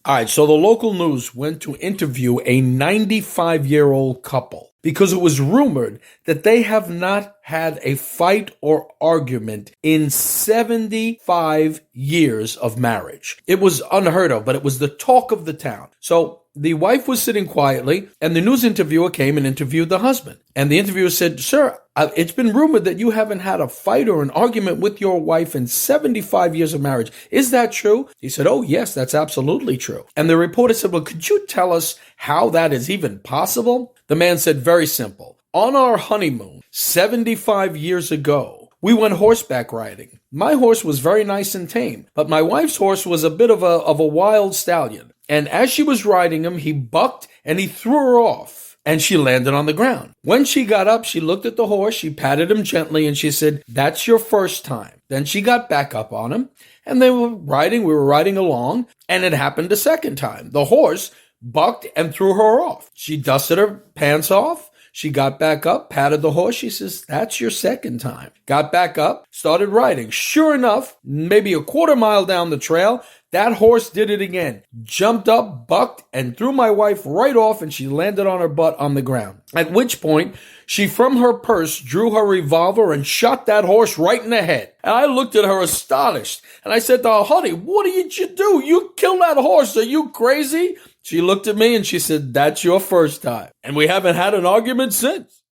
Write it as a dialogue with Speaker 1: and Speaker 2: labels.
Speaker 1: All right, so the local news went to interview a 95-year-old couple because it was rumored that they have not had a fight or argument in 75 years of marriage. It was unheard of, but it was the talk of the town. So the wife was sitting quietly, and the news interviewer came and interviewed the husband. And the interviewer said, "Sir, it's been rumored that you haven't had a fight or an argument with your wife in 75 years of marriage. Is that true?" He said, "Oh, yes, that's absolutely true." And the reporter said, "Well, could you tell us how that is even possible?" The man said, "Very simple. On our honeymoon, 75 years ago, we went horseback riding. My horse was very nice and tame, but my wife's horse was a bit of a wild stallion. And as she was riding him, he bucked and he threw her off, and she landed on the ground. When she got up, she looked at the horse, she patted him gently, and she said, 'That's your first time.' Then she got back up on him, and we were riding along, and it happened a second time. The horse bucked and threw her off. She dusted her pants off. She got back up, patted the horse. She says, 'That's your second time.' Got back up, started riding. Sure enough, maybe a quarter mile down the trail, that horse did it again. Jumped up, bucked, and threw my wife right off, and she landed on her butt on the ground. At which point, she from her purse drew her revolver and shot that horse right in the head. And I looked at her astonished, and I said to her, 'Honey, what did you do? You killed that horse. Are you crazy?' She looked at me and she said, 'That's your first time.' And we haven't had an argument since."